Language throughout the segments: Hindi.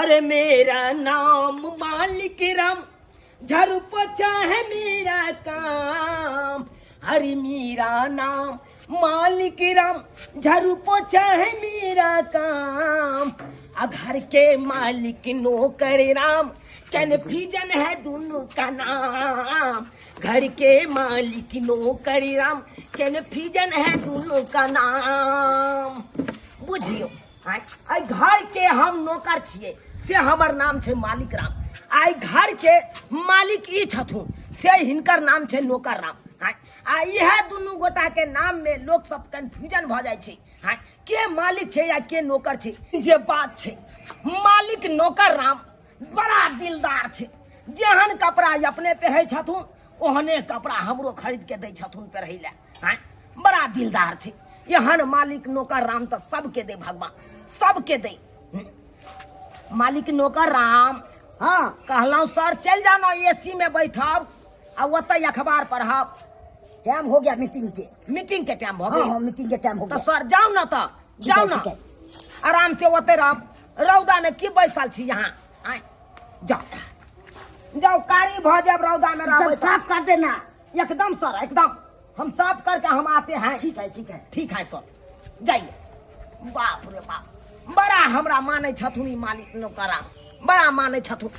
अरे मेरा नाम मालिक राम, झाड़ू पोछा है मेरा काम। अरे मेरा नाम मालिक राम, झाड़ू पोछा है मेरा काम। घर के मालिक नौकर राम, कन्फ्यूजन है दोनों का नाम। घर के मालिक नौकर राम, कन्फ्यूजन है दोनों का नाम। बुझियो आई घर के हम नौकर छिए से हमर नाम छे मालिक राम। आई घर के मालिक ई छथुन से हिनकर नाम छे नौकर राम। आ यह दुनू गोटा के नाम में लोग सब कंफ्यूजन भ जाय छे के मालिक छे या के नौकर छे। जे बात छे मालिक नौकर राम बड़ा दिलदार छे। जेहन कपड़ा अपने पहरे छथुन ओहने कपड़ा हमरो खरीद के दै छथुन पहरे ले। बड़ा दिलदार छे यहन मालिक नौकर राम तो सबके दे भगवान, सबके दे। मालिक नौकर राम हाँ कहलौ सर चल जाना एसी में बैठब आ ओतै अखबार पढ़ब। टाइम हो गया मीटिंग के। मीटिंग के टाइम हो हाँ, गई। हाँ मीटिंग के टाइम हो तो गया। सर जाओ ना, तो ठीक है, जाओ ना ठीक है। आराम से ओते राम रौदा में की बैसल छी यहाँ। जाओ जाओ कारी भ जाब रौदा में सब रहबै। साफ कर देना। एकदम सर एकदम हम साफ करके हम आते हैं। ठीक है ठीक है। ठीक है सर जाइए। बाप रे बाप बड़ा हमरा माने छथुन ई मालिक नौकरा, बड़ा माने छथुन।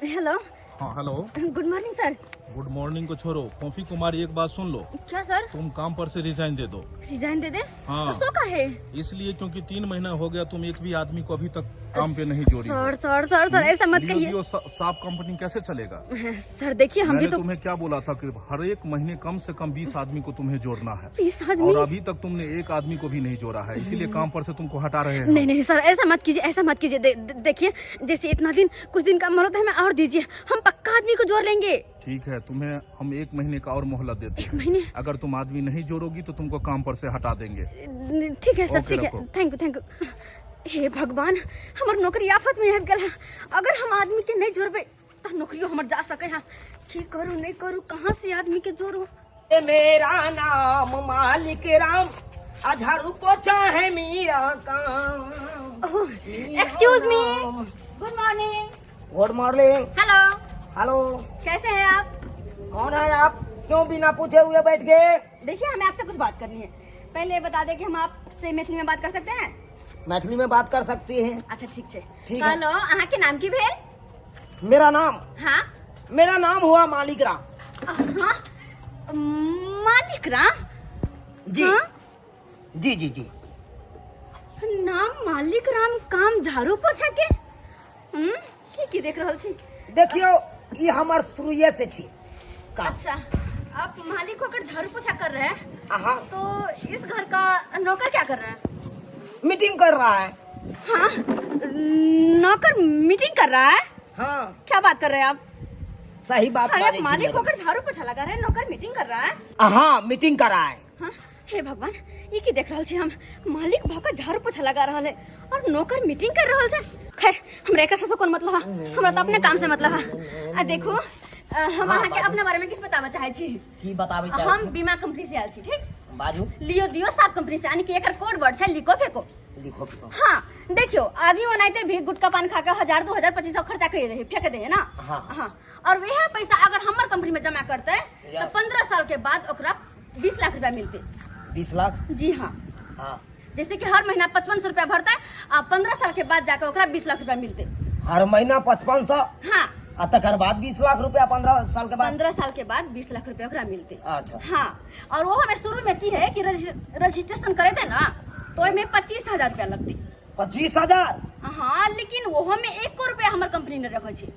हेलो। हाँ hello, good morning sir. Good morning को छोड़ो। कॉफी कुमारी एक बात सुन लो, क्या सर? तुम काम पर से रिजाइन दे दो। रिजाइन दे दे? हाँ। सो का है? इसलिए क्योंकि 3 महीना हो गया तुम एक भी आदमी को अभी तक काम पे नहीं जोड़ी। सर सर सर सर ऐसा मत कहिए। लियो साफ कंपनी कैसे चलेगा? सर देखिए हम भी मैंने तो तुम्हें क्या बोला था कि हर एक महीने कम से कम 20 आदमी को तुम्हें जोड़ना है 20 आदमी। और अभी तक तुमने एक आदमी को भी नहीं जोड़ा है, इसीलिए काम पर से तुमको हटा रहे हैं। नहीं नहीं सर ऐसा मत कीजिए, ऐसा मत कीजिए। देखिए जैसे इतना दिन कुछ दिन का मोहलत है, हमें और दीजिए, हम पक्का आदमी को जोड़ लेंगे। ठीक है, तुम्हें हम 1 महीने का और मोहलत देते हैं। 1 महीने? अगर तुम आदमी नहीं जोड़ोगी तो तुमको काम पर से हटा देंगे। ठीक है सर, ओके, ठीक है। रखो। Thank you thank you. हे भगवान हमर नौकरी आफत में हट गल है। अगर हम आदमी के नहीं जोड़बे तो नौकरियों हमर जा सके है। की करूँ नहीं करूँ, कहाँ से आदमी के जोड़ू? ये मेरा नाम मालिक राम, झाड़ू पोछा है मेरा काम। Excuse me, good morning. Good morning. Hello, hello कैसे हैं आप? कौन है आप? क्यों बिना पूछे हुए बैठ गए? देखिए हमें आपसे कुछ बात करनी है। पहले बता दें कि हम आपसे मैथिली में बात कर सकते हैं? मैथिली में बात कर सकती हैं। अच्छा ठीक है। ठीक है। हेलो, अहाँ के नाम की भेल? मेरा नाम हाँ मेरा नाम हुआ मालिक राम। हाँ मालिक राम जी हाँ? जी जी जी। नाम मालिक राम, काम झाड़ू पोछा के? ठीक ही देख रहल छी। देखियो ये हमार शुरुए से छी काम। अच्छा, आप मालिक होकर झाड़ू पोछा कर रहे हैं, हाँ तो इस घर का नौकर क्या कर रहा है? मीटिंग कर रहा है। हाँ, नौकर मीटिंग कर रहा है? हाँ क्या बात कर रहे हैं आप? सही बात अरे बाजै छी मालिक मैडम। होकर झाड़ू पोछा लगा रहे हैं, नौकर मीटिंग कर रहा है? हाँ मीटिंग कर रहा है। हाँ, हे भगवान ये की देख रहल छी हम, मालिक भौकर झाड़ू पोछा लगा रहल है और नौकर मीटिंग कर रहल है। खैर हमरा एकरा से कोन मतलब है, हमरा तो अपने काम से मतलब है। आ देखो हम अहाँ के अपने बारे में किछ बताबे चाहे छी। की बताबै चाहै हम बीमा कंपनी से आयल छी। ठीक, बाजू। लियो दियो साफ कंपनी से, यानी कि एकर कोड वर्ड छै लिखो फेको। लिखो लिखो। हाँ देखियो, आदमी बनाते भी गुटका पान खा के 1000 2000 2500 खर्चा कर दे फेंक दे है ना। हाँ। हाँ, और वह पैसा अगर हमर कंपनी में जमा करते तो 15 साल के बाद ओकरा 20 लाख रुपया मिलते। 20 लाख? जी हाँ। हाँ जैसे कि हर महीना 5500 रुपया भरता है और 15 साल के बाद जाकर ओकरा 20 लाख रुपया मिलते। हर महीना 5500 हाँ, आ तकर बाद 20 लाख रुपया 15 साल के बाद। 15 साल के बाद 20 लाख रुपया ओकरा मिलते। अच्छा हाँ, और वो हमें शुरू में की है कि रजिस्ट्रेशन करे थे ना तो में 25,000 रुपया लगती। 25,000? हाँ, लेकिन वो में 1 रुपया हमार कंपनी ने रखे छे।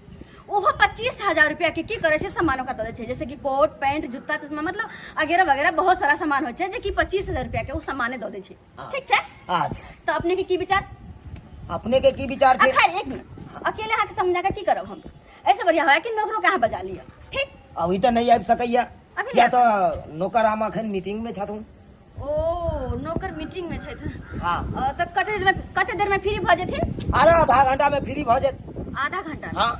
ओहो 25,000 रुपया के की करे छे सामानों का दे छे, जैसे कि कोट पैंट जूता चश्मा मतलब वगैरह वगैरह बहुत सारा सामान हो छे जे कि 25,000 रुपया के वो सामाने दे छे। ठीक छे? अच्छा, तो अपने के की विचार? अपने के की विचार छे? खैर एक मिनट, अकेले हाथ समझा के की करब हम? ऐसे बढ़िया है कि नौकरों के यहाँ बजा लिया। ठीक, अभी तो नहीं आबि सकैया अभी क्या नहीं तो नौकर हम अखन मीटिंग में छथुन। ओ नौकर मीटिंग में छे। हाँ तो कते देर में फ्री भ जेथिन? अरे आधा घंटा में फ्री भ जात। आधा घंटा? हाँ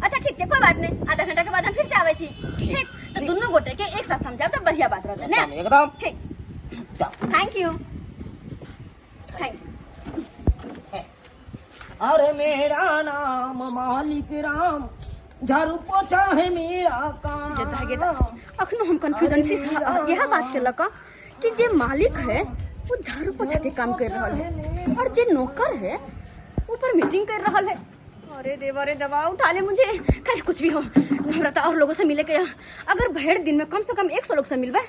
अच्छा ठीक है, कोई बात नहीं, आधा घंटा के बाद हम फिर से आवे छी। ठीक, तो दोनों गोटे के एक साथ समझाब तो बढ़िया बात रहते ना। एकदम ठीक, जाओ। Thank you thank you. अरे मेरा नाम मालिक राम, झाड़ू पोछा है मेरा काम। अखनो हम कंफ्यूजन से यह बात केलक कि जे मालिक है वो झाड़ू पोछा के काम कर रहा है और जे नौकर है ऊपर मीटिंग कर रहा है। अरे देवा उठा ले मुझे। खैर कुछ भी हो, हमरा तो और लोगों से मिले के अगर भैर दिन में कम से कम 100 लोग से मिलबे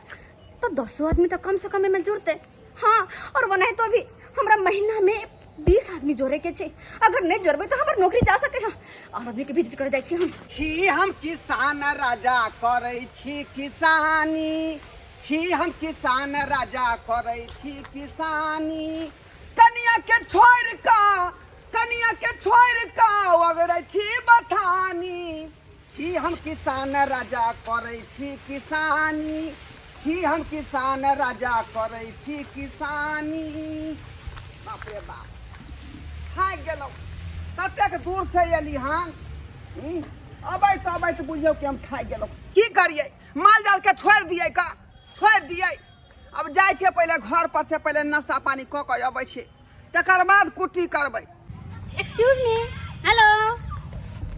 तो 200 आदमी तो कम से कम में जुड़ते। हाँ, और वो नहीं तो अभी हमरा महीना में 20 आदमी जोड़े के छे। अगर नहीं जोड़बे तो हमार नौकरी जा सके। और आदमी के विजिट कर दै छी हम। छी हम किसान राजा करै छी किसानी, छी हम किसान राजा करै छी किसानी। कनिया के छोड़ का वगरै छी बथानी। छी हम किसान राजा करै छी किसानी, छी हम किसान राजा करै छी किसानी। बाप रे बाप, थाकि गेलौ। कतेक दूर से एली हन, अबै बुझियौ कि हम थाकि गेलौ। की करिए, माल जाल के छोड़ि दिए। अब जाइ छियै पहिले घर पर से पहिले नाश्ता पानी कऽ के अबै छियै, तकर बाद कुट्टी करबै। Excuse me, hello.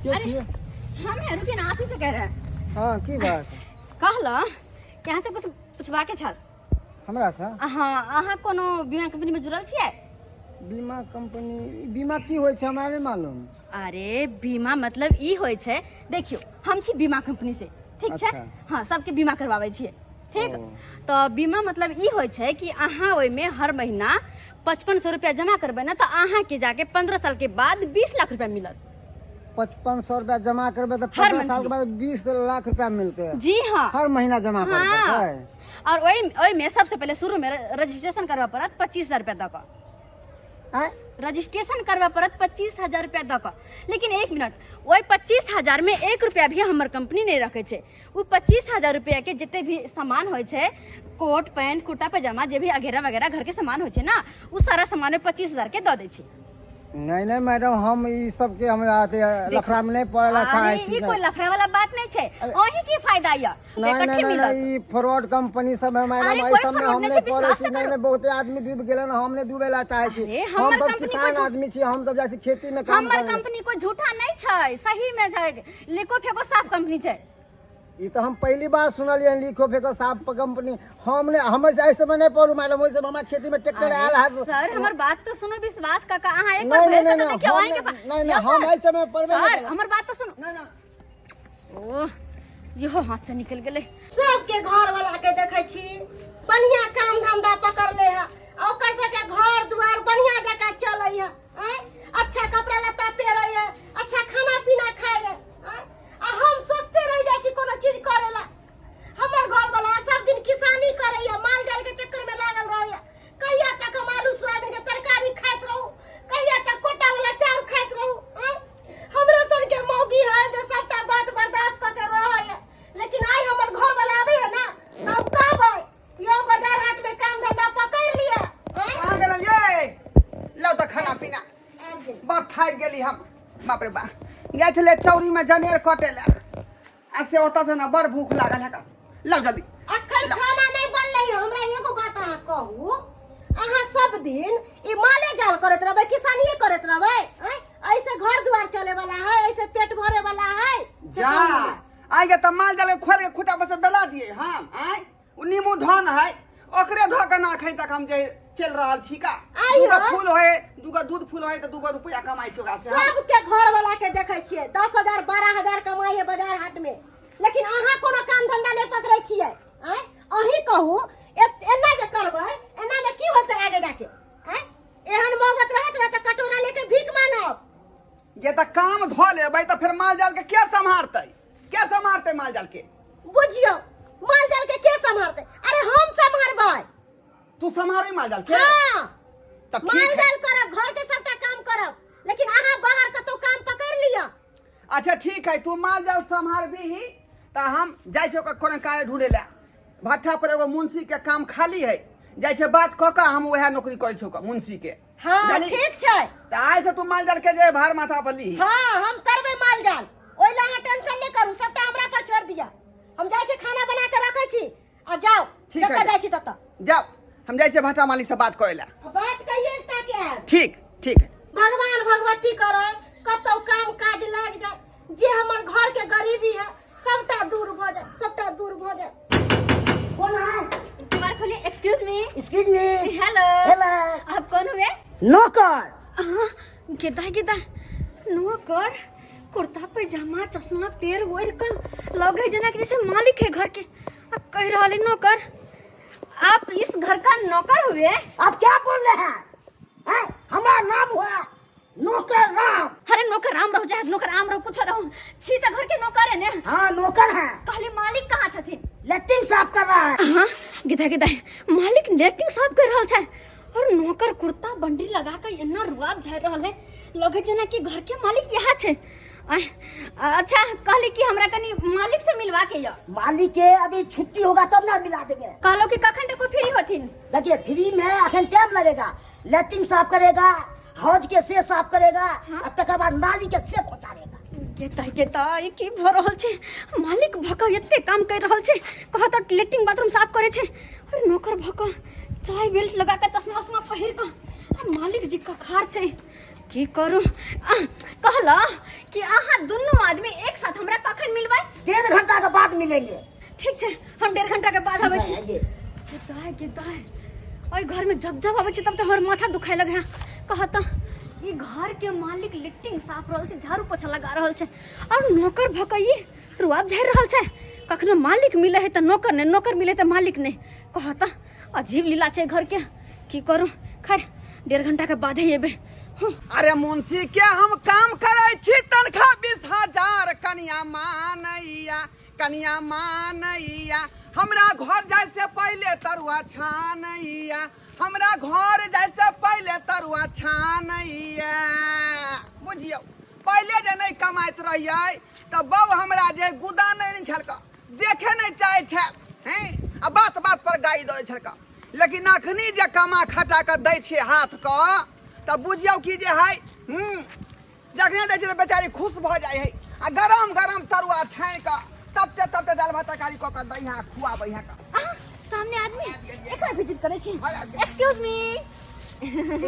हम है रुकिए ना, आप ही से कह रहे हैं। हाँ की बात कहला यहाँ से कुछ पुछबा के छल हमरा से? हाँ, अहाँ कोनो बीमा कंपनी में जुड़ल छियै? बीमा कंपनी, बीमा की होय छै हमरा नहीं मालूम। अरे बीमा मतलब ई होय छै, देखियो हम छी बीमा कंपनी से, ठीक छै? अच्छा। हाँ, सबके बीमा करवावे छियै, ठीक? तो बीमा मतलब ई होय छै कि अहाँ ओय में हर महीना 5500 रुपया जमा करबे ना तो अहाँ के जाके 15 साल के बाद 20 लाख रुपया मिलत। 5500 रुपया जमा करबे तो 15 साल के बाद 20 लाख रुपया मिलते हैं। जी हाँ, हर महीना जमा करबे हाँ। है। और ओय में सबसे पहले शुरू में रजिस्ट्रेशन करवा पड़त 25,000 रुपया दऽ कऽ। रजिस्ट्रेशन करवा पड़त 25,000 रुपया दऽ कऽ। लेकिन एक मिनट, वही 25,000 में 1 रुपया भी हमार कंपनी नहीं रखे छे। वो 25,000 रुपया के जितने भी सामान होय छे, कोट पैंट कुर्ता पैजामा जे भी अगेरा वगैरह घर के सामान होय छे ना, वो सारा सामान में 25,000 के दऽ दै छी। नहीं मैडम, हम ई सब के हमरा लफड़ा में नहीं पड़ला चाहे छी। ई कोई लफड़ा वाला बात नहीं छे, ओही की फायदा या नहीं, फ्रॉड कंपनी सब है मैडम। ऐ सब में हम नहीं पड़े छी। नहीं, बहुते आदमी डूब गेलन, हम नहीं डूबेला चाहे छी। हम सब किसान आदमी छी, हम सब जैसे खेती में काम हमर कंपनी कोई झूठा नहीं छे, सही में छे, लिखो फेको साफ कंपनी छे। ये तो हम पहली बार सुनलिए, लिखो फेको साफ कंपनी। हमने हम ऐसे में नहीं पढ़ू मैडम, वैसे हमारा खेती में ट्रैक्टर आयल है। सर हमर बात तो सुनो, विश्वास का अहाँ एक नहीं, बार नहीं, नहीं, नहीं, हम ऐसे में पढ़बे नहीं। सर हमर बात तो सुनो। ओह, यो हाथ से निकल गेले। सबके घर वाला के देखे छी बढ़िया काम धंधा पकड़ ले है, ओकर से के घर दुआर बढ़िया जगह चले है, अच्छा कपड़ा लत्ता पहरे है, अच्छा खाना पीना खाए है। आ हम सोचते रह जाय छी कोनो चीज करेला। हमर घर वाला सब दिन किसानी करे है, माल जाल के चक्कर में लागल रहे है। कहिया तक हम आलू सोयाबीन के तरकारी खाइत रहू, कहिया तक कोटा वाला चाउर खाइत रहू। हमरा सन के मौगी है जे सबटा बात बर्दाश्त क के रहे है। लेकिन आई हमर घर वाला आवे है ना, तब कहबै यो बाजार हाट में काम धंधा पकड़ लिया। कहाँ गेलन ये? लो तो खाना पीना। बहुत थाकि गेली हम, बाप रे बाप। गए थे चौरी में जनेर कटे ला, ऐसे होता से ना बड़ भूख लागल है। लो जल्दी। अखन खाना नहीं बनले है। हमरा एगो बात अहाँ कहू, अहाँ सब दिन ई माले जाल करत रहबै, किसानीए करत रहबै? ऐसे घर द्वार चले वाला है, ऐसे पेट भरे वाला है? जा आएंगे तो माल जाल खोल के खूटा पर से डला दिए हम। नींबू धन है, ओकरे धो के ना खाई तक हम जे चल रहा छी का। दूगो फूल होए, दूगो दूध फूल होए तो 2 रुपया कमाई छी ओकरा से। सबके घर वाला के देखे छियै 10,000 12,000 कमाई है बाजार हाट में, लेकिन अहाँ कोनो काम धंधा नहीं पकड़े छियै। अहीं कहू एना जे करबै, एना में की होतै आगे जाके? एहन मौगत रहत रह त कटोरा लेके भीख मांगब। ये तो काम धो लेबै तो फिर माल जाल के के संभारतै? के संभारतै माल जाल के? बुझियो माल जाल के संभारतै? अरे हम संभारबै। तू संभारी माल जाल के? हाँ, तो माल ठीक है। जाल करब, घर के सबटा काम करब, लेकिन अहाँ बाहर कतौ काम पकड़ लिया। अच्छा ठीक है, तू माल जाल संभार भी ही तो हम जाय छो कोनो कार्य ढूंढे ला। भट्ठा पर एगो मुंशी के काम खाली है, जाय छे बात कऽ के हम वह नौकरी करे छो मुंशी के। हाँ ठीक छै। तो आय से तू माल जाल के जे भार माथा पर ली। हाँ हम करबै माल जाल, ओइ ला अहाँ टेंशन नहीं करू, सबटा हमरा पर छोड़ दिया। हम जाय छे खाना बना के रखै छी, आ जाओ ठीक है, जतऽ जाय छी ततऽ जाओ। हम जाय छे भट्ठा मालिक से बात करे ला। बात कहिए ताके। ठीक ठीक है। भगवान भगवती करे कतौ काम काज लग जाए, जे हमर घर के गरीबी है सबटा दूर भ जाए, सबटा दूर भ जाए। कौन है? द्वार खोलिए। Excuse me. Excuse me. Hello. Hello. आप कौन हुए? नौकर। गेदा नौकर, कुर्ता पैजामा चश्मा पेर ओर का लगे जना कि जैसे मालिक है घर के। अब कह रहा है नौकर, आप इस घर का नौकर हुए? आप क्या बोल रहे हैं? हमारा नाम हुआ नौकर राम। अरे नौकर राम रहो चाहे नौकर आम रहो कुछ रहो, छी त घर के नौकर है ने। हाँ नौकर है। कहली मालिक कहाँ छथिन? लेट्रिन साफ कर रहा है। हाँ गिदा मालिक लेट्रिन साफ कर रहा है और नौकर कुर्ता बंडी लगा कर इतना रुआब झड़ रहा है, लगे जना कि घर के मालिक यहाँ छे। अच्छा कहली कि हमरा कनी मालिक से मिलवा के या। मालिक के अभी छुट्टी होगा तब ना मिला देंगे। कहलो कि कखन तक फ्री होथिन? देखिए फ्री में अखन टाइम लगेगा, लेट्रिन साफ करेगा, हौज के से साफ करेगा, अब तक बाद नाली के से पहुंचाएगा। केता ये की भ रहल छे? मालिक भका एते काम कर रहल छे, कहा त लेट्रिन बाथरूम साफ करे छे और नौकर भका चाय बेल्ट लगा के चश्मा उस्मा पहिर के मालिक जी का खार छे। की करू? कहला कि आहा दोनों आदमी एक साथ हमरा कखन मिलबै? 1.5 घंटा के बाद मिलेंगे। ठीक छे, हम 1.5 घंटा के बाद आबै छी। केता ओइ घर में जब आबै छी तब त हमर माथा दुखाय लगे। कहता ये घर के मालिक लिट्टिंग साफ रहल छे, झाड़ू पोछा लगा रहल छे और नौकर भकई रुआब झड़ रहल छे। कखनो मालिक मिले है त नौकर ने, नौकर मिले त मालिक ने। कहता अजीब लीला छे घर के। की करू? खैर 1.5 घंटा के बाद ही एबे। अरे मुंशी के हम काम करे छी, तनखा 20,000 कनिया मानैया, कनिया मानैया। हमरा घर जाए से पहले तरुआ छानैया, हमरा घर जाए से पहले तरुआ छानैया। बुझियो पहले जे नहीं कमाइत रहिए त बहू हमरा जे गुदा नहीं छलका, देखे नहीं चाहे छे हैं, आ बात बात पर गाई दे छलका। लेकिन अखनी जे कमा खटा के दै छे हाथ क तब बुझियो कि जे है जखने दै छे बेचारी खुश भ जाए है। आ गरम गरम तरुआ छान के तबते दाल भात तरकारी क के दै है, खुआबै है का। सामने आदमी एक बार विजिट करे छी। Excuse me.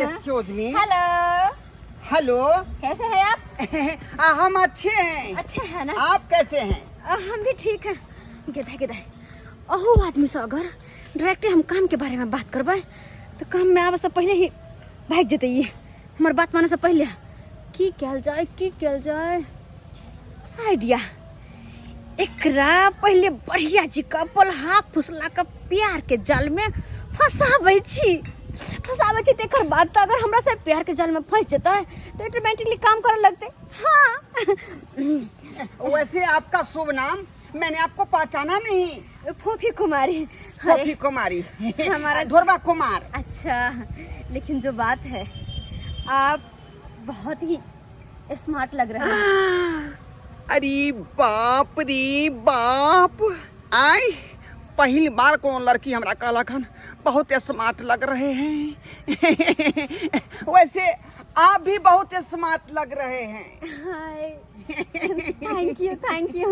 Excuse me. Hello. Hello. कैसे हैं आप? हम अच्छे हैं। अच्छे हैं ना? आप कैसे हैं? हम भी ठीक हैं। गेदा ओहो आदमी से अगर डायरेक्टली हम काम के बारे में बात करबे तो काम में आवे से पहले ही भाग जेते। ये हमार बात माने से पहले की कल जाए आइडिया एकरा पहले बढ़िया जी कपल हाथ फुसला के प्यार के जाल में फंसाबै छी तेकर बाद तो अगर हमरा से प्यार के जाल में फंस जेतै तो ऑटोमेटिकली काम करे लगते। हाँ वैसे आपका शुभ नाम? मैंने आपको पहचाना नहीं। फूफी कुमारी। फूफी कुमारी हमारा धुरवा कुमार। अच्छा लेकिन जो बात है आप बहुत ही स्मार्ट लग रहे हैं। अरे बाप रे बाप, आई पहली बार कौन लड़की हमरा कहलक हन बहुत स्मार्ट लग रहे हैं। वैसे आप भी बहुत स्मार्ट लग रहे हैं। Thank you.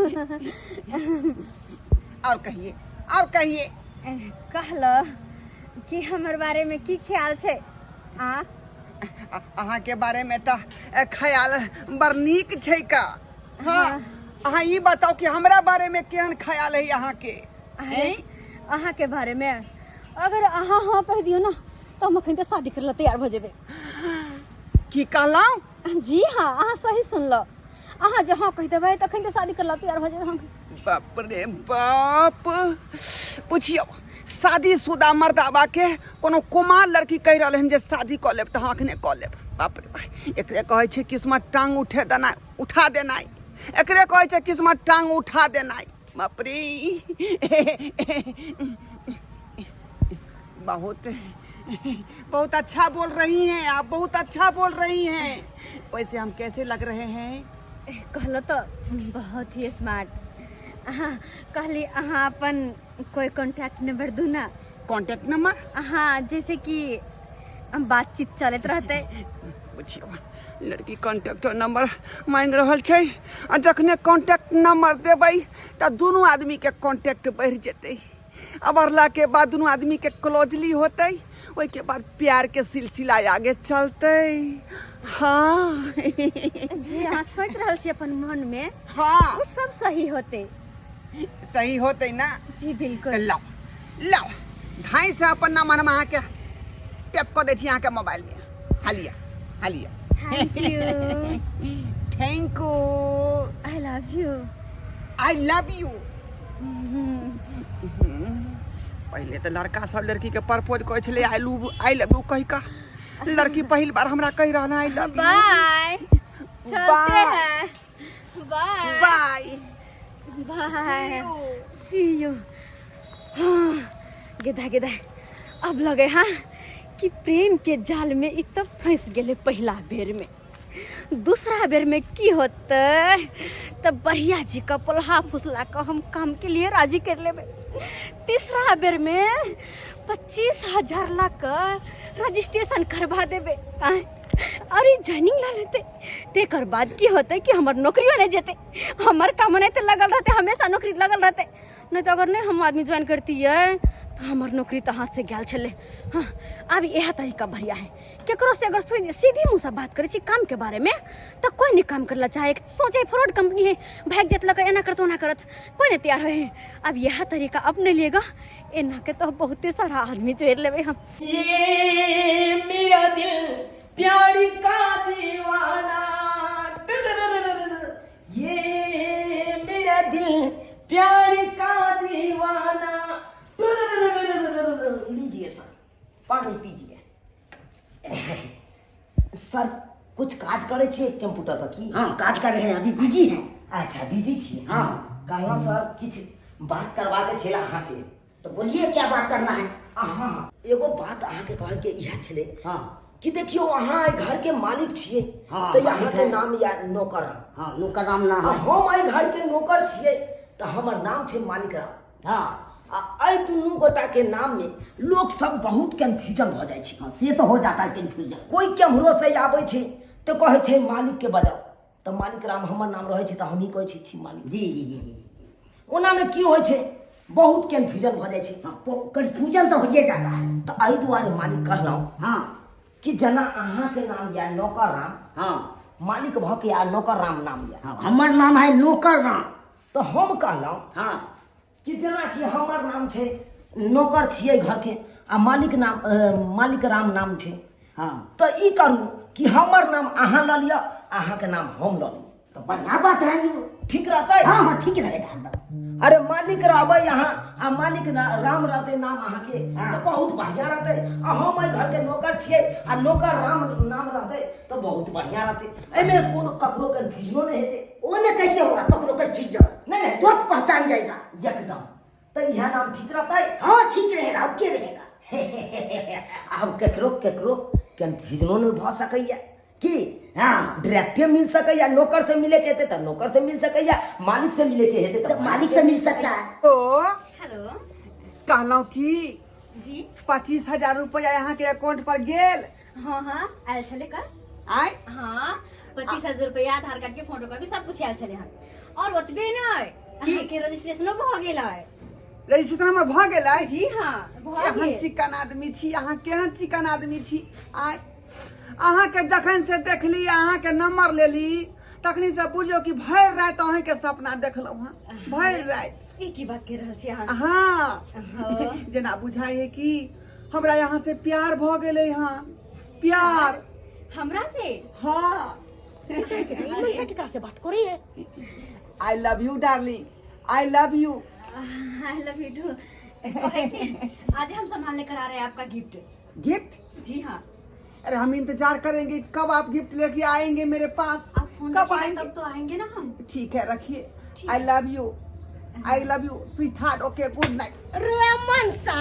और कहिए कहलो कि हमर बारे में की ख्याल छे? अहाँ के बारे में तो ख्याल बड़ नीक छै का। हाँ अहाँ ये बताओ कि हमरा बारे में केहन ख्याल है अहाँ के? अहाँ के बारे में अगर अहाँ हाँ कह दियो ना तो हम अखन शादी करे ला तैयार हो जेबे। की कहलौं? जी हाँ अहाँ सही सुनलो। अहाँ जे हाँ कह देबै तखन तो शादी करे ला तैयार हो जेबे हम। बाप रे बाप, पूछियो शादीशुदा मर्दाबा के कोनो कुमार लड़की कह रहा है जे शादी कर लेब तो हम अखने कर लेब। बाप रे भाई एकरे कहे छे किस्मत टांग उठा देना, एकरे कहे छे किस्मत टांग उठा देना। बाप रे बहुत अच्छा बोल रही हैं आप, बहुत अच्छा बोल रही हैं। वैसे हम कैसे लग रहे हैं? कहलो तो बहुत ही स्मार्ट। कहली अहाँ अपन कोई कांटेक्ट नंबर दू ना। Contact number? हाँ जैसे कि हम बातचीत चलते रहते। बुझियो लड़की कांटेक्ट नंबर मांग रहल छै आ जखने कांटेक्ट नंबर देबै त दोनों आदमी के कांटेक्ट बढ़ जेतै। अब बढ़ला के बाद दोनों आदमी के क्लोजली होतै, ओइ के बाद प्यार के सिलसिला आगे चलतै। हाँ जे अहाँ सोच रहल छी अपन मन में हाँ वो सब सही होते। सही होते ना। जी बिल्कुल। लाओ लाओ ढाई से अपन नाम अहाँ के टेप कर दै छी अहाँ के मोबाइल में। हालिया हालिया। Thank you. Thank you. I love you. I love you. पहले तो लड़का सब लड़की के प्रपोज करे छले आई लव यू कहि का। लड़की पहली बार हमरा कह रहा आई लव यू। बाय। चलते हैं। Bye bye bye. See you. गेदा गेदा अब लगे हाँ कि प्रेम के जाल में इ तब फंस गए पहला बेर में। दूसरा बेर में की होते तब बढ़िया जी का पलहा फुसला का हम काम के लिए राजी कर लेबे। तीसरा बेर में 25,000 ला कर रजिस्ट्रेशन करवा देबे। अरे ज्वाइनिंग ला लेते तेकर बाद की होते कि हमार नौकरियों नहीं जेते। हमार काम नहीं तो लगल रहते, हमेशा नौकरी लगल रहते। नहीं तो अगर नहीं हम आदमी ज्वाइन करती है तो हमार नौकरी तो हाथ से गल चले। हाँ अब यह तरीका बढ़िया है। केकरो से अगर सीधी मुँह से बात करे काम के बारे में तो कोई नहीं काम करला चाहे। सोचे फ्रॉड कंपनी है भाग जत लगा एना करत ओना करत कोई नहीं तैयार है। अब यह तरीका अपने लेगा एना के तो बहुत सारा आदमी जोड़ लेवे हम। ये मेरा दिल प्यारी का दीवाना, ये मेरा दिल प्यारी का दीवाना। लीजिए सर पानी पीजिए। सर कुछ काज करे छे कंप्यूटर पर की? हाँ काज कर रहे हैं, अभी बिजी हैं। अच्छा बिजी छे। हाँ कहना सर किछ बात करवा के छेला अहाँ से। तो बोलिए क्या बात करना है। हाँ एगो बात अहाँ के कहे के इहा छले हाँ कि देखियो अहाँ घर के मालिक छिए। हाँ, तो यहाँ मालिक के है। नाम या नौकर है। हाँ नौकर नाम ना है। हम आई घर के नौकर छिए तो हमर नाम छे मालिक राम। हाँ आई दुनू गोटा के नाम में लोग सब बहुत कंफ्यूजन हो जाए छे। हाँ, से तो हो जाता है कंफ्यूजन। कोई केम्हरो से आबै छे तो कहे छे मालिक के बजाओ तो मालिक राम हमर नाम रहे छे तो हम ही कहे छी मालिक। जी जी जी जी। ओना में की होय छे बहुत कंफ्यूजन हो जाए छे। हाँ कंफ्यूजन तो हो जाता है। तो आई दुआरे मालिक कहलौ हाँ कि जना अहाँ के नाम या नौकर राम हाँ मालिक भ के या नौकर राम नाम या। हाँ हमार नाम है नौकर राम। तो हम कहलौ हाँ कि जना कि हमर नाम छे नौकर छिए घर के आ मालिक राम नाम छे। हाँ तो ई करू कि हमर नाम अहाँ ल लिया अहाँ के नाम हम ल ली तो बढ़िया बात है ये। ठीक रहते? हाँ हाँ ठीक रहेगा एकदम। अरे मालिक रहबै यहाँ आ मालिक राम रहते नाम अहाँ के तो बहुत बढ़िया रहते। आ हम एहि घर के नौकर छिए आ नौकर राम नाम रहते तो बहुत बढ़िया रहते। एमे कोनो ककरो कंफ्यूजनो नहीं हेते। ओने कैसे होगा ककरो कंफ्यूजन? नहीं तुरंत पहचान जाएगा एकदम। तो यह नाम ठीक रहते? हाँ ठीक रहेगा। अब क्या रहेगा? अब केकरो कंफ्यूजनो नहीं भ सकैया कि हाँ डायरेक्टे मिल सकैया। नौकर से मिले के हेते तो नौकर से मिल सकैया, मालिक से मिले के हेते तो मालिक से मिल सकता है। तो हेलो कहलौं कि जी 25,000 रुपया यहाँ के अकाउंट पर गेल। हाँ हाँ आयल चले कर। आय हाँ 25,000 रुपया आधार कार्ड के फोटो कॉपी सब कुछ आयल चले हम। और ओतबे नहीं अहाँ के रजिस्ट्रेशनो भ गेल है। रजिस्ट्रेशन हमर भ गेल है। जी हाँ भ केहन गेल। चिकन आदमी छी अहाँ, केहन चिकन आदमी छी। आय अहाँ के जखन से देखली अहाँ के नंबर लेली तखनी से बुझो कि भर रात अहाँ के सपना देखलहुँ हाँ। भर रात एक ही बात कह रहल छी अहाँ। हाँ जेना बुझाई है कि हमरा यहाँ से प्यार भ गेले। हाँ प्यार हमरा से हाँ। मनसा केकरा से बात करी है? I love you darling, I love you. I love you too. आज हम संभालने कर आ रहे हैं आपका गिफ्ट। गिफ्ट? जी हाँ अरे हम इंतजार करेंगे कब आप गिफ्ट लेके आएंगे मेरे पास। आप फोन कब रखिएगा आएंगे? तब तो आएंगे ना हम। ठीक है रखिए। ठीक आई love you, I love you sweet heart. Okay good night. रे मनसा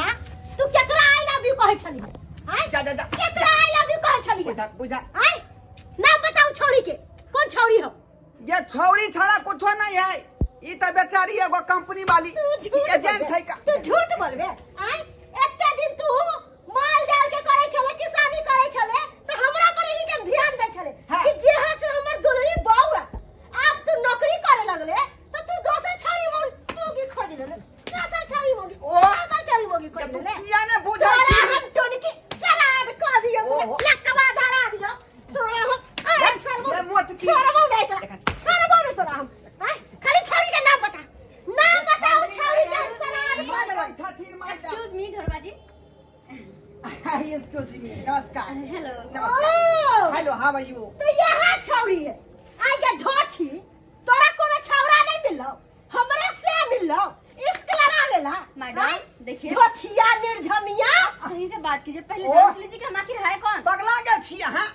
तू केकरा आई लव यू कहे छली? आय जा जा जा केकरा आई लव यू कहे छली? बुझा बुझा। आय नाम बताओ छौरी के। कौन छौरी हो? ये छौरी छड़ा कुछ नहीं है। ई तो बेचारी एगो कंपनी वाली एजेंट है का। तू झूठ बोलबे? आय एते दिन तू माल जाल के करे छले, किसानी करे छले तो हमरा पर ही के ध्यान दे छले हाँ। कि जेहा से हमर दुलरी बौआ अब तू नौकरी करे लगले तो तू दोसर छौरी मोगी खोज ले। दोसर छौरी मोगी दोसर छौरी मोगी खोज ले। किया ने बुझा तोरा छी। हम टोनकी सलाद कर दियो, लकवा धरा दियो। तोरा हम यू तो यहाँ छौरी है आई के धोछी तोरा कोनो छौरा नहीं मिलो हमरे से मिलो इश्क लड़ा लेला मैडम देखिए धोछिया निर्झमिया सही से बात कीजिए पहले ओ। जांच लीजिए कि हम आखिर है कौन। पगला गए छी अहाँ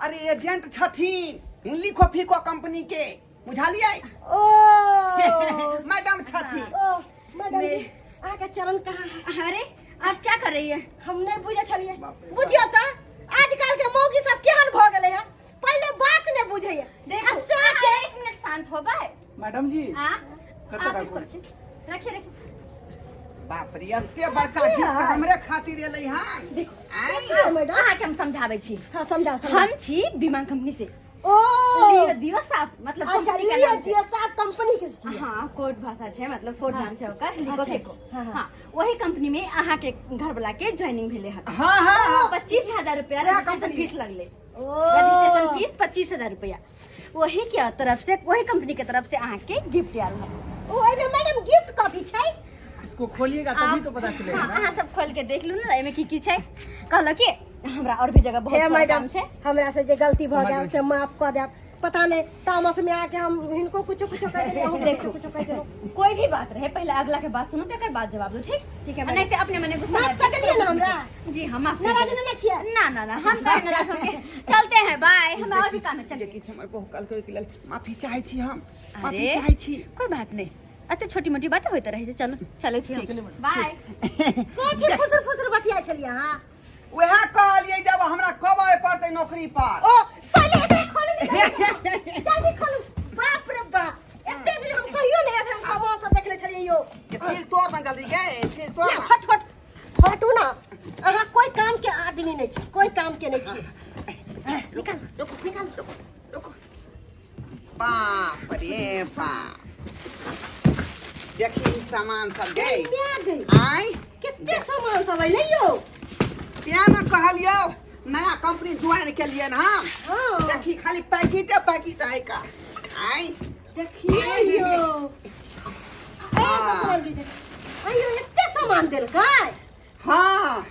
अरे एजेंट छथिन लिखो फीको कंपनी के बुझलिए ओ मैडम छथिन ओ मैडम जी आगे चरण कहाँ है अरे आप क्या कर रही है। हम नहीं बुझे छलिए बुझियो त आजकल के मौगी सब केहन भ गेलै है पहले बात नहीं बुझे है देखो असा के एक मिनट शांत हो बाय। मैडम जी हाँ कतरा आप इसको बोल? रखिए बाप रे एते बड़का गिफ्ट हमरे खातिर एलै हां देखो मैडम अहाँके हम समझाबै छी। हाँ समझाओ समझाओ हम छी बीमा कंपनी से ओ दिवस साथ मतलब अच्छा कंपनी का ये नाम छै। जियो सात कंपनी के छियै। हाँ कोड भाषा छै मतलब कोड नाम छै ओकर लिखो अच्छा, फेको। हाँ, हाँ। हाँ वही कंपनी में अहाँ के घर वाला के ज्वाइनिंग भेले है। हां हां 25,000 रुपया क्या रजिस्ट्रेशन कंपनी फीस में? लगले। ओ रजिस्ट्रेशन फीस 25,000 रुपया वही के तरफ से वही कंपनी के तरफ से अहाँ के गिफ्ट आयल है। ओ एने मैडम गिफ्ट कथी छै इसको खोलिएगा तभी तो पता चलेगा ना। अहाँ सब खोल के देख लू ना एमे की छै कहलो कि हमरा और भी जगह बहुत हे सारा मैडम काम छै। हमरा से जे गलती भ गेल से माफ क देब पता नहीं तामस में आके हम इनको कुछ कुछ कह देलिए हम देखो कुछ कह देलिए कोई भी बात रहे पहले अगला के बात सुनो तकर बाद जवाब दो ठीक ठीक है नहीं तो अपने मने गुस्सा माफ कर देलिए ना हमरा जी हम माफ कर नाराज देंगे। नहीं छियै ना हम कहीं नाराज होंगे चलते हैं बाय हमें और भी काम है चलिए। किछ हमर बहु कल के लेल माफी चाहै छी हम अरे माफी चाहै छी कोई बात नहीं अते छोटी मोटी बातें होते रहे चलो चलो छी बाय। कथी फुसुर फुसुर बतिया छलिए हां वह कहलिए जब हमरा कब आए पड़ते नौकरी पर ओ पहले एकरा खोलू नहीं जल्दी खोलू बाप रे बाप एते दिन हम कहियो नहीं हम कमा सब देख ले छलिए यो सील तोड़ ना जल्दी गए सील तोड़ या ना हट हट हटू ना अहाँ कोई काम के आदमी नहीं छी कोई काम के नहीं छी निकाल निकाल रुको बाप रे बाप देखी सामान सब गए क्या गई आई कितने सामान सब है यो क्या ना कहलियो नया कंपनी ज्वाइन के लिए ना हम हां देखी खाली पैकेट है का आई देखिए यो सामान दे अयो इतने सामान देल काय हाँ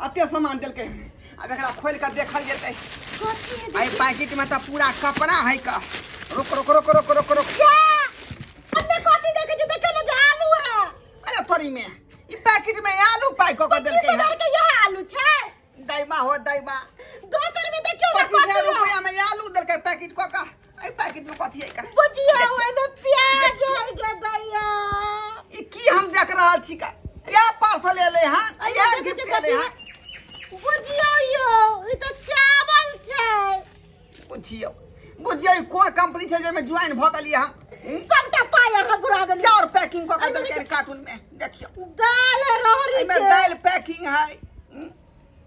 अते सामान दिल के अब एकरा खोल कर देखल जेतै आई पैकेट में तो पूरा कपड़ा है का रुक रुक रुक रुक रुक रुक क्या अन्ने कथी देखे जे देखे ना जे आलू है अरे थोड़ी में ई पैकेट में आलू पाई को दिल के 25,000 के यह आलू छै दैबा हो दैबा दोसर में देखियो ना 25,000 रुपया में आलू दिल के पैकेट को का आई पैकेट में कथी है का बुझिया ओए में प्याज है के दैया ई की हम देख रहल छी का क्या पार्सल एले हां या गिफ्ट एले हां बुझियो यो ई तो चावल छै बुझियो बुझियो ई कोन कंपनी छै जे में ज्वाइन भ गेलिए हम सबटा पाय अहाँ बुरा देली चार पैकिंग को दिल के कार्टून में देखियो दाल रहरी एमे के दाल पैकिंग है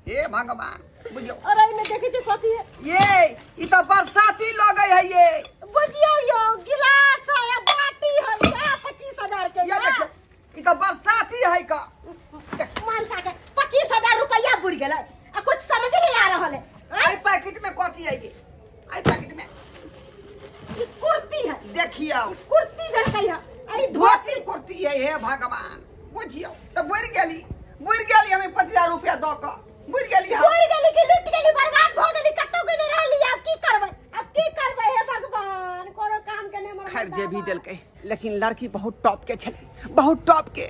हे भगवान बुझियो अरे में देखे छै कथी है ये ई तो बरसाती लगे है ये बुझियो यो गिलास है या बाटी है या 25,000 के ये देखियो ई तो बरसाती है का मानसा के 25,000 रुपया बुर गेलै आ कुछ समझ नहीं आ रहल है आई पैकेट में कथी है ये आई पैकेट में ई कुर्ती है देखियो कुर्ती देलकै है आई धोती कुर्ती है हे भगवान बुझियो तो बुर गेली हमें 25,000 रुपया दो का बुर गेली हम बुर गेली कि लूट गेली बर्बाद भ गेली कतौ गेली रहली अब की करबै हे भगवान कोनो काम के नहीं खैर जे भी दिल के लेकिन लड़की बहुत टॉप के छले बहुत टॉप के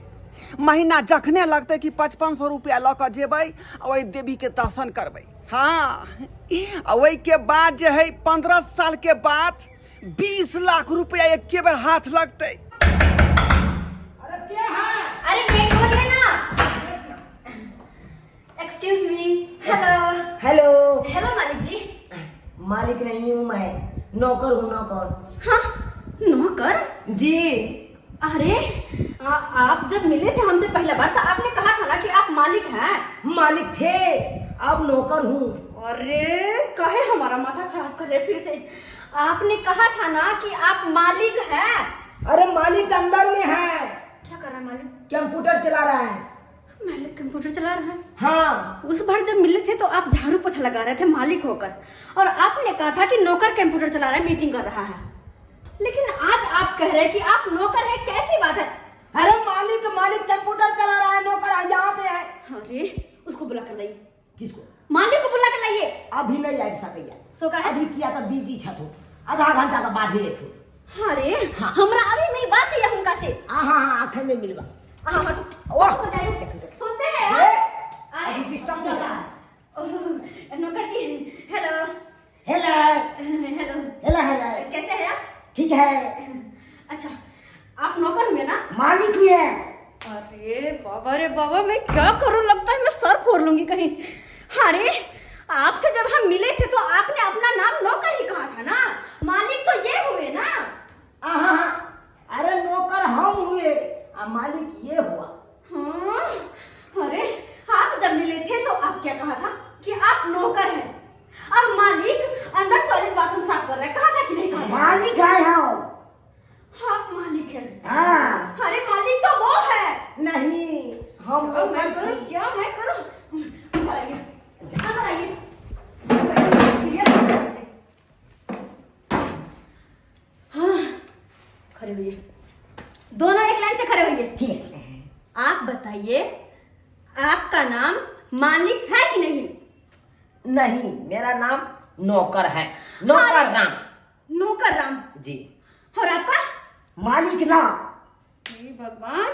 महीना जखने लगते कि 5500 रुपया ल के जेबै ओई देवी के दर्शन करबै हाँ ओई के बाद जे है 15 साल के बाद 20 लाख रुपया एक के बार हाथ लगते अरे गेट खोलिए ना। Excuse me hello hello hello मालिक जी। मालिक नहीं हूँ मैं नौकर हूँ नौकर हाँ नौकर जी अरे आप जब मिले थे हमसे पहला बार तो आपने कहा था ना कि आप मालिक हैं। मालिक थे अब नौकर हूँ अरे कहे हमारा माथा खराब कर रहे फिर से आपने कहा था ना कि आप मालिक हैं। अरे मालिक अंदर में है क्या कर रहा है मालिक? कंप्यूटर चला रहा है मालिक कंप्यूटर चला रहा है। हाँ उस बार जब मिले थे तो आप झाड़ू पोछा लगा रहे थे मालिक होकर और आपने कहा था कि नौकर कंप्यूटर चला रहा है मीटिंग कर रहा है लेकिन आज आप कह रहे हैं कि आप नौकर हैं कैसी बात है? अरे मालिक कंप्यूटर चला रहा है नौकर यहाँ पे है अरे उसको बुला कर लाइए किसको मालिक को बुला कर लाइए। अभी नहीं आ सकेगा सो का है अभी किया तो बिजी छथु आधा घंटा के बाद ही थु अरे हमरा अभी मिल बात है उनका से हाँ आखिर में मिलवा हाँ सुनते हैं अभी डिस्टर्ब नहीं कर नौकर जी hello hello hello hello hello कैसे हैं आप ठीक है अच्छा आप नौकर हुए ना मालिक हुए अरे बाबा मैं क्या करूं लगता है मैं सर फोड़ लूंगी कहीं अरे आपसे जब हम मिले थे तो आपने अपना नाम नौकर ही कहा था ना मालिक तो ये हुए ना अरे नौकर हम हुए और मालिक ये हुआ हाँ अरे आप जब मिले थे तो आप क्या कहा था कि आप नौकर हैं अब मालिक अंदर टॉयलेट बाथरूम साफ कर रहे हैं कहा था कि नहीं कहा था? मालिक है हम आप मालिक हैं हाँ अरे मालिक तो वो है नहीं हम मैं नौकर करूं छी क्या मैं करूं अंदर आइए अंदर आइए हाँ खड़े होइए दोनों एक लाइन से खड़े होइए ठीक है आप बताइए आपका नाम मालिक है कि नहीं नहीं मेरा नाम नौकर है नौकर राम नौकर राम जी और आपका मालिक नाम हे भगवान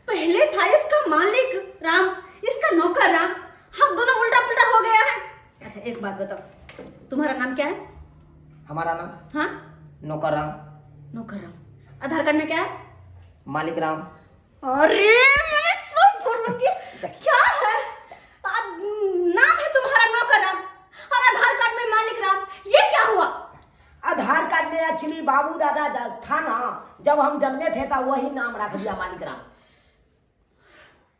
पहले था इसका मालिक राम इसका नौकर राम हम दोनों उल्टा पुल्टा हो गया है अच्छा एक बात बताओ तुम्हारा नाम क्या है हमारा नाम हाँ नौकर राम नौकर राम आधार कार्ड में क्या है मालिक राम अरे मैं सब भूल लूंगी क्या है नाम है तुम्हारा नौकर राम और आधार कार्ड में मालिक राम ये क्या हुआ आधार कार्ड में एक्चुअली बाबू दादा था ना जब हम जन्मे थे तो वही नाम रख दिया मालिक राम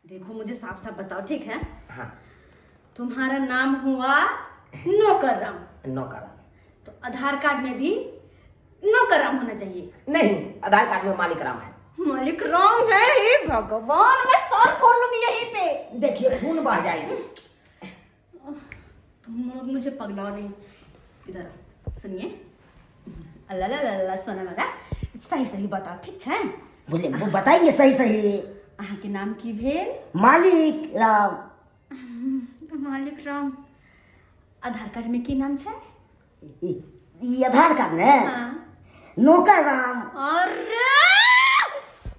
देखो मुझे साफ साफ बताओ ठीक है हाँ तुम्हारा नाम हुआ नौकर राम नौकर राम तो आधार कार्ड में भी नौकर राम होना चाहिए नहीं आधार कार्ड में मालिक राम है मालिक राम है हे भगवान मैं सर फोड़ लूंगी यहीं पे देखिए खून बह जाएगी तुम लोग मुझे पगलाओ नहीं इधर आओ, सुनिए अल्लाह ला ला ला सोना वाला सही सही बताओ ठीक है बोले वो बताएंगे सही सही अहाँ के नाम की भेल मालिक राम मालिक राम आधार कार्ड में की नाम है ये आधार कार्ड ने हाँ नौकर राम अरे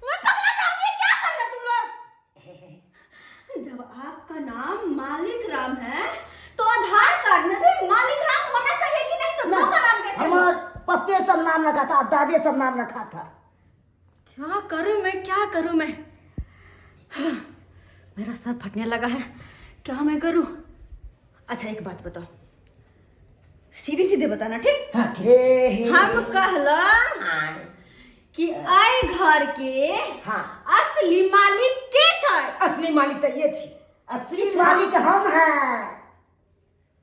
मैं पगला जाऊंगी क्या कर रहे तुम लोग जब आपका नाम मालिक राम है तो आधार कार्ड में भी मालिक राम होना चाहिए कि नहीं तो नौकर राम कैसे हुआ? हमार पप्पे सब नाम रखा था दादे सब नाम रखा था क्या करूं मैं मेरा सर फटने लगा है क्या मैं करूं अच्छा एक बात बताओ सीधे सीधे बताना ठीक हाँ ठीक हम कहला हाँ कि आई घर के हाँ असली मालिक के छै असली मालिक तो ये थी असली मालिक हम हैं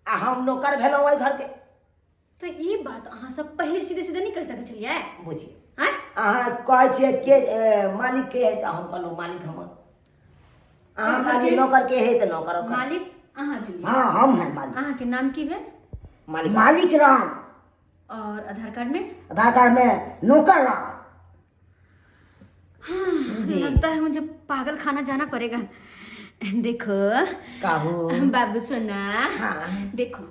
आ हम नौकर भेलौं ओहि घर के तो ये बात अहाँ सब पहले सीधे सीधे नहीं कह सकै छलियै बुझिए हैं अहाँ कहै छियै के मालिक के है तो हम कहलहुँ मालिक हम अहाँ कहलियै नौकर के है तो नौकर ओकर। मालिक अहाँ भेलियै हाँ हम हैं मालिक अहाँ के नाम की भेल मालिक राम और आधार कार्ड में आधार कार्ड में नौकर राम जी। लगता है मुझे पागल खाना जाना पड़ेगा देखो काहू बाबू सोना हाँ देखो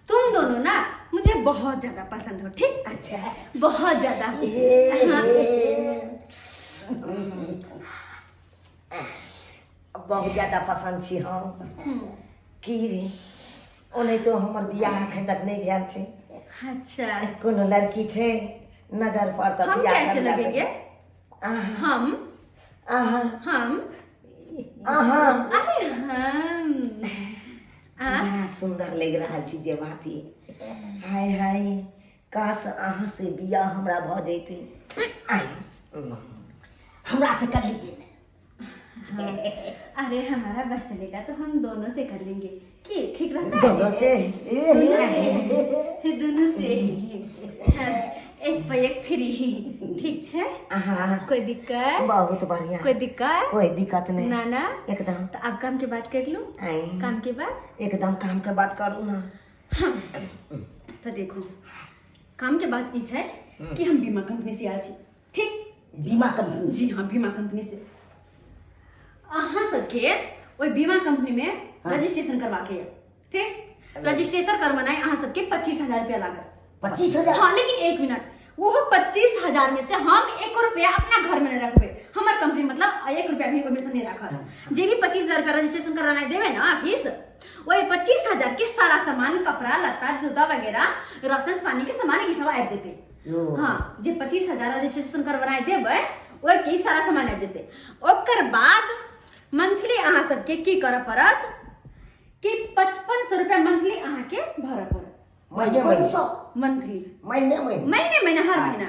तुम दोनों ना मुझे बहुत ज्यादा पसंद हो ठीक अच्छा बहुत ज्यादा हाँ। बहुत ज्यादा पसंद छी हम की ओने तो हमर बियाह एखन तक नहीं भेल छै अच्छा कोनो लड़की छै नजर पर तो हम बियाह कैसे करला लगेंगे हम आहा हम आहा अरे हम बड़ा सुंदर लग रहा छी जे बात ये हाय हाय काश अहाँ से बियाह हमरा भ जैते आई हमरा से कर लीजिए अरे हमारा बस चलेगा तो हम दोनों से कर लेंगे कि ठीक रहता है दोनों से दोनों से हाँ, एक पे एक फ्री ठीक छै हाँ कोई दिक्कत बहुत बढ़िया कोई दिक्कत कोई दिक्कत नहीं ना ना एकदम तो अब काम के बात कर लूं आई काम के बाद एकदम काम के बात करू ना तो देखो काम के बात ई छै कि हम बीमा कंपनी से आयल छी ठीक बीमा कंपनी जी हाँ बीमा कंपनी से अहाँ सबके ओहि बीमा कंपनी में रजिस्ट्रेशन करवा के ठीक रजिस्ट्रेशन करवाना है अहाँ सबके 25,000 रुपया लागत। 25,000? हाँ लेकिन 1 मिनट, वो 25,000 में से हम 1 रुपया अपना घर में नहीं रखबे। हमार कंपनी मतलब 1 रुपया भी ओमे से नहीं रखा। जे भी 25,000 का रजिस्ट्रेशन करवाना देवे ना फीस, वही 25,000 के सारा सामान, कपड़ा लत्ता, जूता वगैरह, राशन पानी के सामान ये सब आ देते। हाँ, जे 25,000 रजिस्ट्रेशन करवाना देवे वो के सारा सामान आ देते। ओकर बाद मंथली अहाँ सबके की करे पड़त कि 5500 रुपया मंथली अहाँ के भरे पड़त। महीने मंथली महीने महीने हर महीना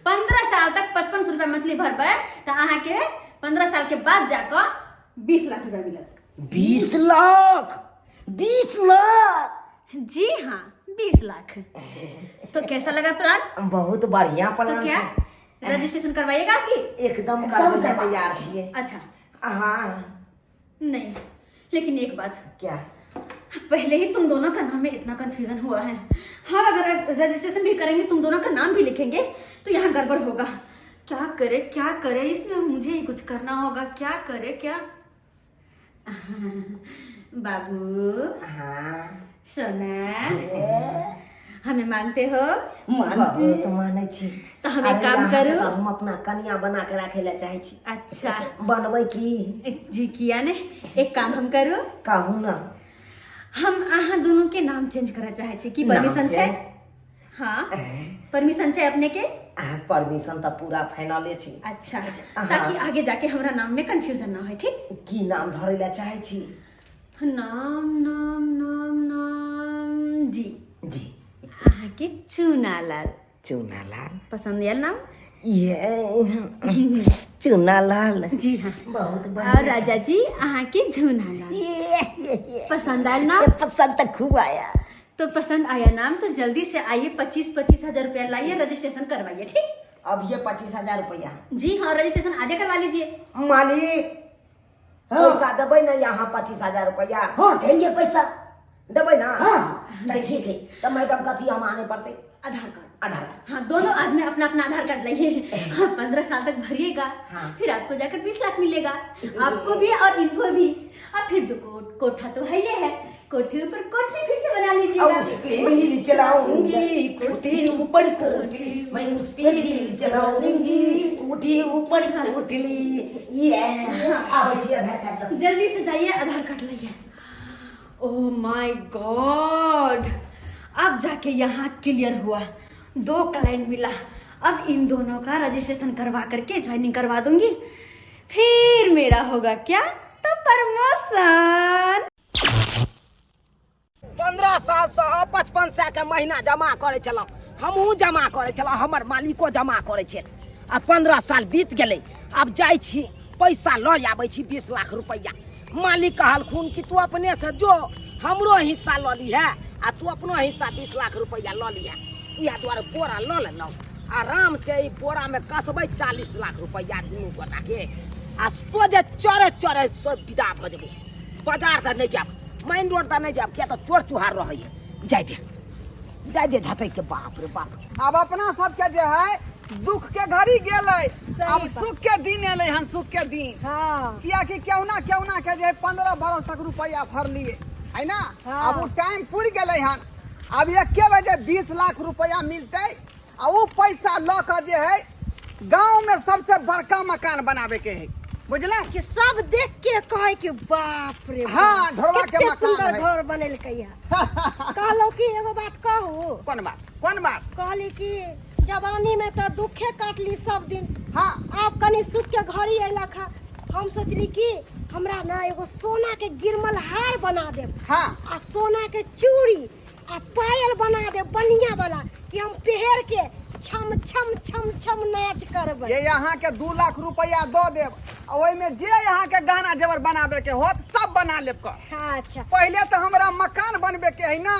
15 साल तक 5500 रुपया मंथली भरबे तो अहाँ के 15 साल के बाद जाकर 20 लाख रुपया मिलत। 20 लाख? 20 लाख? जी हाँ, 20 लाख। तो कैसा लगा प्लान? बहुत बढ़िया तो प्लान क्या है। रजिस्ट्रेशन करवाइएगा कि? एकदम कर तैयार छिए। अच्छा हाँ नहीं, लेकिन एक बात, क्या? पहले ही तुम दोनों का नाम में इतना कंफ्यूजन हुआ है। हाँ, अगर रजिस्ट्रेशन भी करेंगे, तुम दोनों का नाम भी लिखेंगे तो यहाँ गड़बड़ होगा। क्या करे इसमें मुझे ही कुछ करना होगा। क्या करे क्या? बाबू, हाँ सोना, हमें मानते हो? बहुत मानै छी। तो हम एक काम करू? हम अपना कन्या बना के रखे ला चाहे छी। अच्छा बनबै की? जी किया ने, एक काम हम करू, कहू ना। हम अहाँ दोनों के नाम चेंज करना चाहे छी। की परमिशन छै? हाँ, परमिशन छै अपने के? परमिशन तो पूरा फाइनल छी। अच्छा, ताकि आगे जाके हमरा नाम में कंफ्यूजन ना हो। ठीक, की नाम धरे ला चाहे छी? नाम नाम नाम नाम जी जी अहाँ के चूनालाल। चूनालाल पसंद है नाम? ये चूनालाल। जी हाँ। बहुत और बढ़िया। राजा जी अहाँ के झूनालाल। ये पसंद आया नाम? पसंद तो खूब आया। तो पसंद आया नाम तो जल्दी से आइए, 25,000 रुपया लाइए, रजिस्ट्रेशन करवाइए। ठीक, अब ये 25,000 रुपया? जी हाँ, रजिस्ट्रेशन आज करवा लीजिए। मालिक पैसा देबै ना यहाँ 25,000 रुपया? हाँ देंगे पैसा, देबै ना? हाँ तो ठीक है। तो मैडम कथी हम आने पड़ते? आधार कार्ड। आधार? हाँ, दोनों आदमी अपना अपना आधार कार्ड लाइए। हाँ, 15 साल तक भरिएगा। हाँ। फिर आपको जाकर 20 लाख मिलेगा, आपको भी और इनको भी। और फिर जो कोठा तो है, ये है कोठी ऊपर कोठरी फिर से बना लीजिएगा। उस पे दिल जलाऊंगी, कोठी ऊपर कोठली, मैं उस पे दिल जलाऊंगी, कोठी ऊपर कोठली। ये आबै छी आधार कार्ड लो। जल्दी से जाइए, आधार कार्ड लाइए। ओह माय गॉड, अब जाके यहाँ क्लियर हुआ, 2 क्लाइंट मिला। अब इन दोनों का रजिस्ट्रेशन करवा करके ज्वाइनिंग करवा दूंगी, फिर मेरा होगा क्या? तो प्रमोशन। 15 साल से 5500 के महीना जमा करे छलहुँ, हमहूँ जमा करे छलहुँ, हमर मालिको जमा करे छै। आ 15 साल बीत गेलै, अब जाइ छी पैसा लऽ आबै छी 20 लाख रुपैया। मालिक कहलखुन कि तू अपने से जो, हमरो हिस्सा लऽ लीहे आ तू अपनो हिस्सा 20 लाख रुपैया लऽ लीहे। इएह दुआरे बोरा लऽ लेलहुँ, आराम से ई बोरा में कसबै 40 लाख रुपैया दुनू गोटा के, आ सोझे चरे विदा भऽ जेबै। बाजार तऽ नहि जायब, मेन रोड तऽ नहि जायब, किया तऽ चोर चुहार रहैए। जाय दे झटै के, बाप रे बाप। अब अपना सबके जे है दुख के घड़ी गेलै, अब सुख के दिन एलै हन। सुख के दिन किया कि केहुना के जे 15 बरस तक रुपया भरलिए है ना। अब वो टाइम पूरी गेलै हन। अब एके बजे 20 लाख रुपया मिलते, आ वो पैसा ल के जे है गांव में सबसे बड़का मकान बनावे के है, बुझले? कि सब देख के कहे कि बाप रे हाँ, ढोलवा के कितना मकान सुंदर है। घर बनेलकै है। कहलो कि एगो बात कहू। कौन बात? कहली कि जवानी में तो दुखे काटली सब दिन। हाँ, आप कनी सुख के घड़ी अयलक है। हम सोचली कि हमरा ना एगो सोना के गिरमल हार बना देब, हाँ। आ सोना के चूड़ी आ पायल बना देब बढ़िया वाला, कि हम पहर के छम छम छम छम नाच करबै। ये यहाँ के 2 लाख रुपया दो देव, और में जे यहाँ के गहना जेवर बनावे के होत सब बना लेब कर। अच्छा, पहले तो हमरा मकान बनबे के है ना,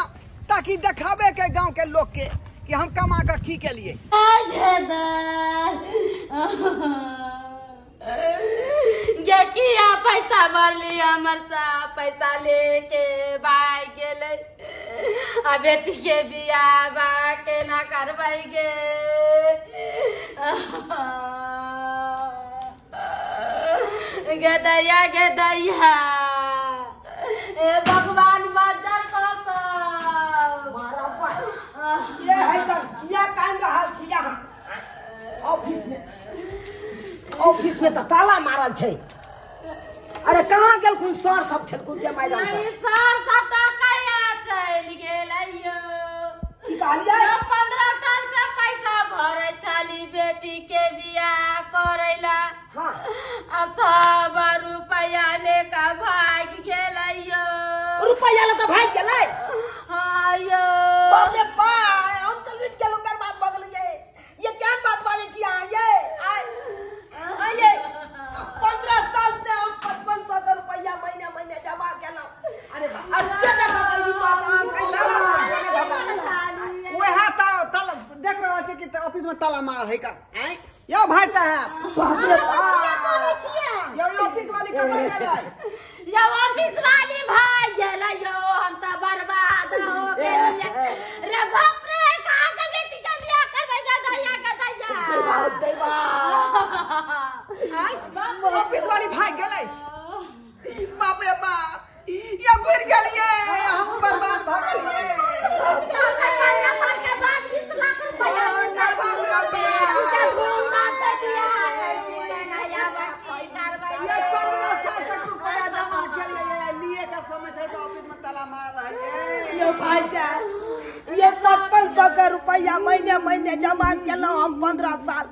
ताकि दिखावे के गांव के लोग के कि हम कमा कर की के लिए। किया पैसा भरली, हमर सा पैसा लेके भाग गेलै। आ बेटी के बियाह बा केना करबै गे? गे दैया ए भगवान बचल कसम। जिया कान रहल छी यहाँ ऑफिस में तो ताला मारल छै। अरे कहाँ गेलखुन सर सब छलखुन से मैडम सब? सर सब तो कहिया चल गेलैयो। की कहलियै? 15 साल से पैसा भरे छली बेटी के बियाह करैला। हाँ। आ 100 रुपया लेके भाग गेलैयो। रुपया लेके भाग गेलै? हाँ यो। बाप रे बाप, हम तो लूट गेलौ, बर्बाद भ गेलै। ये क्या बात बाजै छी अहाँ ये? आइए 15 साल से हम 5500 रुपया महीने जमा केलहुँ। अरे वाह। अस्सी टका पहली बात हम कैसे वह ताला देख रहा है कि ऑफिस में ताला मार है का? हैं? यो भाई साहब, बाप रे बाप। बोलै छियै यो ऑफिस वाली कहाँ गेलै? यो ऑफिस वाली भाग गेलैयो। हम तो बर्बाद हो गेलियै। रे बाप रे, कहाँ से बेटी के बियाह करबै गदैया देवा हैं? ऑफिस वाली भाग गेलै। बाप रे बाप, ये गिर गेलियै, हम बर्बाद भ गेलियै। ये 15 साल तक रुपया जमा केलियै, लिए का समय थे तो ऑफिस में ताला मार है। ये भाई साहब, ये 5500 रुपया महीने जमा केलहुँ हम 15 साल।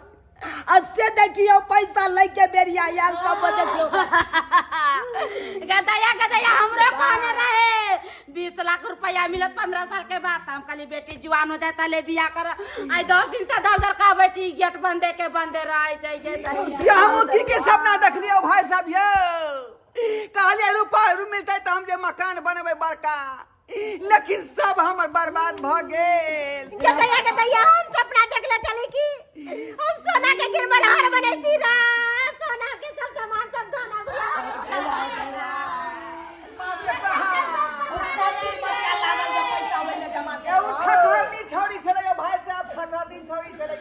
अस्से देखियो पैसा लेके बेरिया आयल तब देखियो। गदैया हमरो कहने रहे 20 लाख रुपया मिलत 15 साल के बाद। हम कहली बेटी जवान हो जाता ले बियाह कर। आई 10 दिन से दर कहबै छी गेट बंदे के बंदे रह जाय गे। हम की सपना देखलियो भाई साहब यो? कहलिए रुपया मिलते तो हम जे मकान बनबे बड़का, लेकिन सब हमर बर्बाद भ गेल। गदैया हम सपना देखले चली की हम सोना के गिरबल हार बनैती ना। सोना के सब सामान सब गहना गुड़िया ठकरनी छोड़ी छले भाई साहब, ठकरनी छोड़ी छले।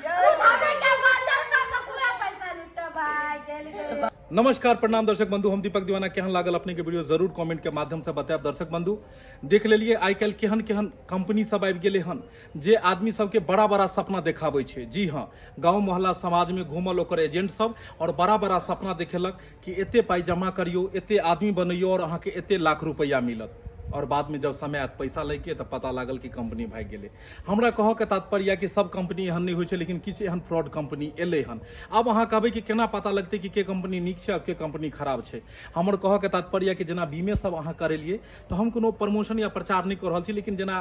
नमस्कार प्रणाम दर्शक बंधु, हम दीपक दीवाना। केहन लागल अपने के वीडियो जरूर कमेंट के माध्यम से बताएब। दर्शक बंधु देख लेलिए आइ काल्हि केहन केहन कंपनी सब आबि गेले हन जे आदमी सबके बड़ा बड़ा सपना देखाबै छै। जी हाँ, गांव मोहल्ला समाज में घूमल ओकर एजेंट सब और बड़ा बड़ा सपना देखेलक कि एते पाई जमा करियो, एते आदमी बनैयो और अहाँ के एते लाख रुपया मिलत। और बाद में जब समय आयत पैसा लेके तब पता लागल कि कंपनी भाग गेलै। हमरा कहऽ के तात्पर्य कि सब कंपनी एहन नहीं होइ छै, लेकिन किछु एहन फ्रॉड कंपनी एलै हन। अब अहाँ कहबै कि केना पता लगतै कि के कंपनी नीक छै आ के कंपनी खराब छै। हमर कहऽ के तात्पर्य कि जेना बीमे सब अहाँ करेलिए तो हम कोनो प्रमोशन या प्रचार नहीं कर रहल छी, लेकिन जेना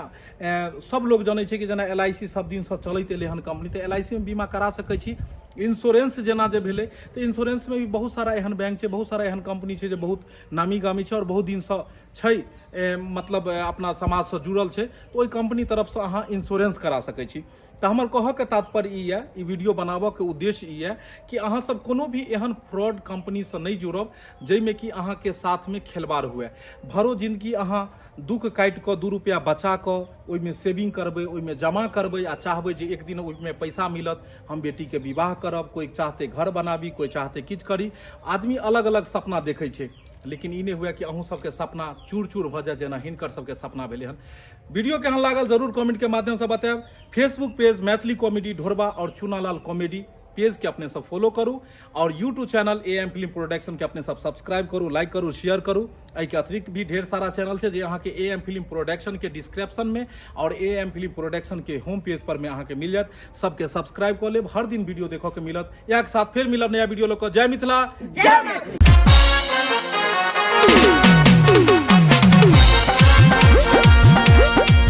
सब लोग जानै छै कि जेना LIC सब दिन से चलैत एलै हन कंपनी, तो LIC में बीमा करा सकै छी। इंश्योरेंस जेना जे भेलै तो इंश्योरेंस में भी बहुत सारा एहन बैंक छै, बहुत सारा एहन कंपनी छै जे बहुत नामी गामी छै और बहुत दिन से छै, मतलब अपना समाज से जुड़ल छै, तो ओहि कंपनी तरफ से अहाँ इंश्योरेंस करा सकै छी। तो हमर कहऽ के तात्पर्य ई है, ई वीडियो बनाबऽ के उद्देश्य ई है कि अहाँ सब कोनो भी एहन फ्रॉड कंपनी से नहीं जुड़ब जाहिमे कि अहाँ के साथ में खेलवाड़ हुए। भरो जिंदगी अहाँ दुख काटि कऽ 2 रुपया बचा कऽ ओहिमे सेविंग करबै, ओहिमे जमा करबै आ चाहबै जे एक दिन ओहिमे पैसा मिलत, हम बेटी के विवाह करब। कोई चाहते घर बनाबी, कोई चाहते किछु करी। आदमी अलग अलग सपना देखै छै, लेकिन ई नहीं हुआ कि अहूँ सबके सपना चूर चूर भ जाए जेना हिनकर सबके सपना भेलै हन। वीडियो केहन लागल जरूर कमेंट के माध्यम से बताएब। फेसबुक पेज मैथिली कॉमेडी ढोरबा और चूनालाल कॉमेडी पेज के अपने सब फॉलो करू और YouTube channel AM film production के अपने सब सब्सक्राइब करू, लाइक करू, शेयर करू। एहि के अतिरिक्त भी ढेर सारा चैनल छै जे अहाँ के AM फिल्म प्रोडक्शन के डिस्क्रिप्शन में और AM फिल्म प्रोडक्शन के होम पेज पर में अहाँ के मिल जात। सबके सब्सक्राइब कर लेब, हर दिन वीडियो देखो के मिलत। एक साथ फिर मिलब नया वीडियो लोग। जय मिथिला, जय मैथिली।